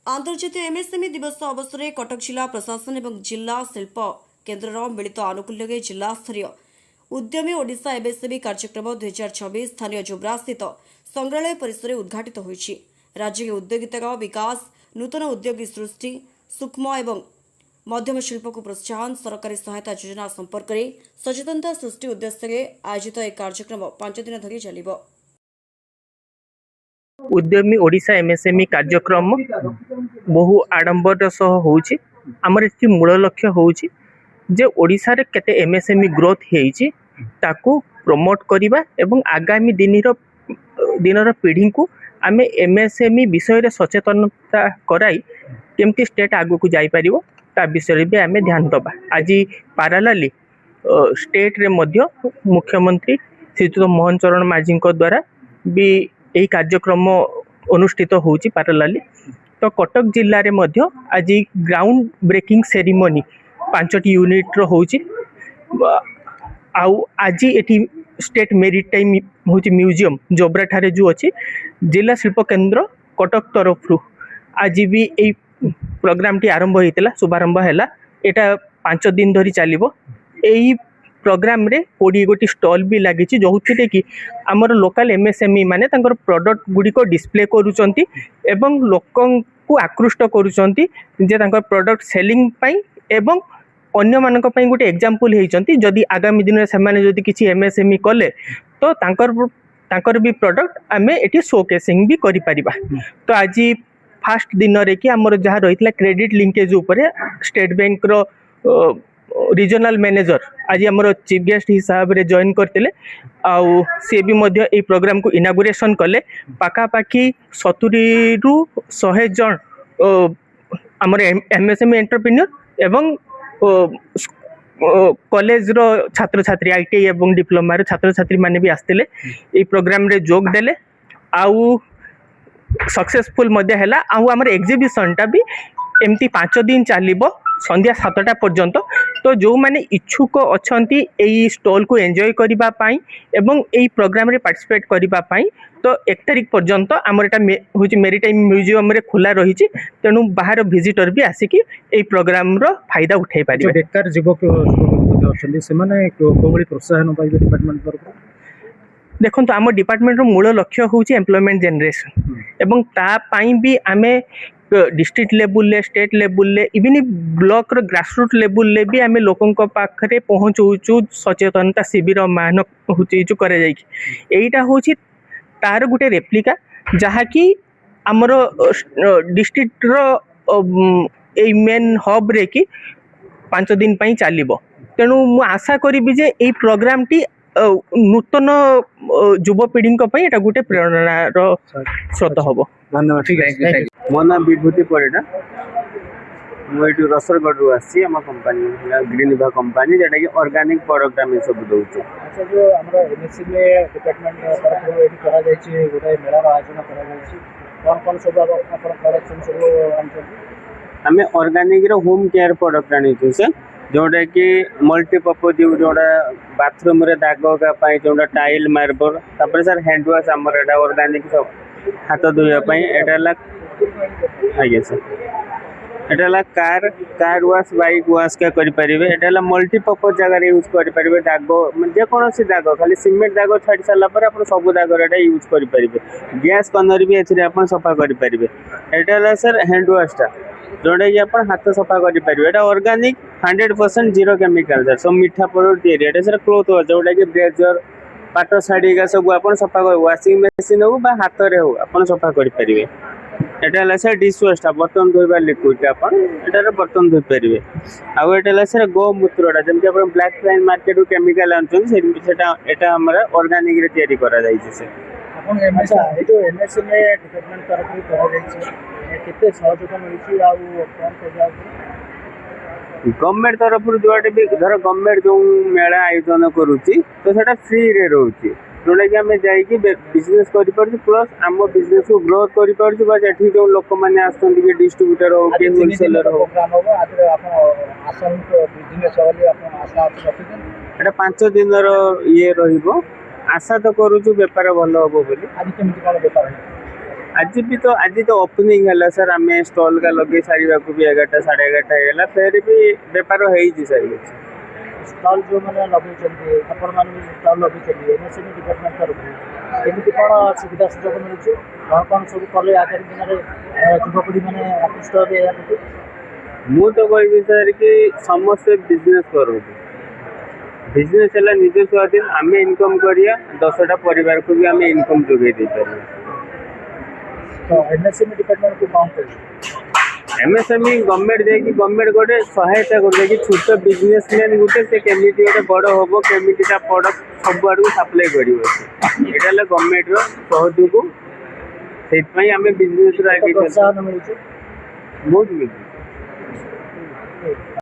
आंतर्जातीय MSME दिवस अवसर में कटक जिला प्रशासन और जिला शिल्प केन्द्र मिलित आनुकूल्य जिला स्तरीय उद्यमी ओडिशा एमएसएमई कार्यक्रम 2026 स्थानीय जोब्रा स्थित संग्रहालय परिसर में उद्घाटित होइछि। राज्य के उद्योगिता विकास, नूतन उद्योगी सृष्टि, सूक्ष्म एवं मध्यम शिल्प को प्रोत्साहन, सरकारी सहायता योजना संपर्क में सचेतनता सृष्टि उद्देश्य आयोजित एक कार्यक्रम 5 दिन धरी चलिबो। उद्यमी ओडिशा एमएसएमई कार्यक्रम बहु आडंबर सह होउछि। हमर एथि मूल लक्ष्य होउछि जे ओडिशा रे केते एमएसएमई ग्रोथ हेइछि ताकू प्रमोट करिबा एवं आगामी दिनर पीढ़ी को आमे एमएसएमई विषय रे सचेतनता कराई केमती स्टेट आगु को जाई परिबो ता विषय भी आमे ध्यान दबा। आज पारालाली स्टेट रे मध्य मुख्यमंत्री श्रीयुत मोहन चरण माझी द्वारा भी यही कार्यक्रम अनुष्ठित होउछि पारालाली। तो कटक जिल्ला रे मध्य आज ग्राउंड ब्रेकिंग सेरिमनी 5टी यूनिट रो होउछि। आउ आज एटी स्टेट मेरीटाइम होउछि म्यूजियम जोब्रा ठारे जो अछि जिला शिल्प केन्द्र कटक तरफ आज भी यही प्रोग्राम टी आरंभ होइतिला, शुभारंभ हैला। एटा 5 दिन धरी चलिबो। एही प्रोग्राम रे 20 गोटी स्टॉल भी लगी जो कि आमर लोकल एमएसएमई माने तांकर प्रोडक्ट गुडी को डिस्प्ले करूचंती एवं लोकन को आकृष्ट करूचंती जे तांकर प्रोडक्ट सेलिंग पई एवं अन्य मानक पई गोटे एग्जांपल हेइचंती। जदि आगामी दिन रे समान जदि किछि एमएसएमई कले तो तांकर भी प्रोडक्ट आमे एठी शोकेसिंग भी करि परिबा। तो आज फास्ट दिन रे कि आमर जहा रहितला क्रेडिट लिंकेज ऊपर स्टेट बैंक रो रीजनल मैनेजर आज आमर चीफ गेस्ट हिसाब रे जॉइन करते आउ सी भी मध्य ए प्रोग्राम को इनागुरेशन कले। पाखापाखि 70 रु 100 जन आमर एमएसएमई एंटरप्रेन्योर एवं कॉलेज रो छात्र छात्री आईटीआई एवं डिप्लोमा रो छात्र छात्री माने भी आस्तेले ए प्रोग्राम रे जोग देले आउ सक्सेसफुल मध्य हैला। आउ आमर एग्जिबिशन टा भी एमती 5 दिन चलिबो संध्या 7टा पर्यंत। तो जो माने इच्छुक अछंती एई स्टॉल को एंजॉय करिबा पाई एवं एई प्रोग्राम रे पार्टिसिपेट करिबा पाई तो 1 तारिख पर्यंत हमर एटा होची मेरीटाइम म्यूजियम रे खुला रहिछि। तेनु बाहर विजिटर भी आसिकी एई प्रोग्राम रो फायदा उठाई पारिबे। बेकार युवक अछंती से माने कोबळी प्रोत्साहन पाइबे डिपार्टमेंट तरफ। देखो आम डिपार्टमेंट रो मूल लक्ष्य होची एम्प्लॉयमेंट जनरेशन एवं ता पाई भी आमे डिस्ट्रिक्ट लेवल ले, स्टेट लेवल ले, इवन ब्लॉक रो ग्रासरूट लेवल ले भी आमे लोकन को पाखरे पहुंचौचु सचेतनता शिविर मान होची जो करे जाई। एईटा होची तार गुटे रेप्लिका जहा कि हमर डिस्ट्रिक्ट रो ए मेन हब रे कि 5 दिन पई चलिबो। तेनु मु आशा करिबि जे ए प्रोग्राम टी नूतन युवपीढ़ी एटा गोटे प्रेरणा स्रोत हम। धन्यवाद। ठीक है। मो नाम विभूति परिडा। मुझे रसरगढ़ रू आसी आम कंपनी ग्रीन विभा कंपनी जेटा कि ऑर्गेनिक प्रोडक्ट आम सब दउछु। अच्छा जो हमरा एमएसएमई डिपार्टमेंट तरफ एडी करा जायछि गोटे मेला आयोजन करा जायछि कोन सब अपन प्रोडक्शन सब आनछथि। आम ऑर्गेनिक रो होम केयर प्रोडक्ट आनिछु सर जोटा कि मल्टीपर्पज जोटा बाथरूम रे दाग का जोटा टाइल मार्बल तापर सर हैंड वॉश आमर एटा ऑर्गेनिक सब हाथ धोया पई एटा आगे सर एटा कार वॉश बाइक वॉश का करि परिबे। एटा मल्टीपर्पज जगह रे यूज करि परिबे। दाग जे कोनोसी दाग खाली सीमेंट दाग छाडी साला पर अपन सब दाग रेटा यूज करि परिबे। गैस कनर भी एथरे अपन सफा करि परिबे। एटा सर हैंड वॉश टा जोटा कि अपन हाथ सफा करि परिबे। एटा ऑर्गेनिक 100% जीरो केमिकल सर सब मीठा प्रोडक्ट दिए। एटा सर क्लॉथ वॉश जोटा कि ब्लेजर पाट साड़ी का सब अपन सफा कर वाशिंग मशीन हो बा हाथ रे हो अपन सफा करि परिबे। एटा सर डिश वॉश टा बर्तन धोइबा लिक्विड टा अपन एटा बर्तन धोइ परिबे। आ एटा सर गोमूत्रटा जेमति अपन ब्लैक फ्राइन मार्केट केमिकल आनछन सेटा एटा हमरा ऑर्गेनिक रे तयारी करा जाय छै सर। अपन एमएसएमई जो एमएसएमई डिपार्टमेंट तरफ करा जाय छै केते सहयोग मिलछि आ कोन प्रकार गवर्नमेंट तरफ जोटे भी धर गवर्नमेंट जो मेला आयोजन करुच्ची तो सेटा फ्री रे रोची जोटा कि आम जाइए बिजनेस कर प्लस आम बिजनेस को ग्रोथ कर जो लोक मैंने आसती डिस्ट्रीब्यूटर हो कि होलसेलर हो। एटा 5 दिन ये रहिबो। आशा तो करूछु बेपार भल हम बोली। आज भी तो आज तो ओपनिंग है सर आम स्टल का लगे सारे को भी 11टा 11:30 है फिर भी बेपार हो सारी स्टल जो मैंने लगे आपण मैंने स्टल लगे एमएसएमई डिपार्टमेंट तरफ केमी कौन सुविधा सुजोग मिलूँ कौन कौन सब कले आगामी दिन में युवपीढ़ी मैंने आकृष्ट हे मु तो कहि सर कि समस्त बिजनेस करूँ बिजनेस है निज स्वाधीन आम इनकम करिया 10टा परिवार को भी आम इनकम जोगे दे पार तो एमएसएमई डिपार्टमेंट को कौन कर एमएसएमई गवर्नमेंट देखिए गवर्नमेंट गोटे सहायता कर कि छोट बिजनेसमैन गोटे से केमी गोटे बड़ हम केमी प्रोडक्ट सब आड़ सप्लाई कर गवर्नमेंट सहयोग से आम बिजनेस प्रोत्साहन मिलूँ बहुत मिलूँ ठीक।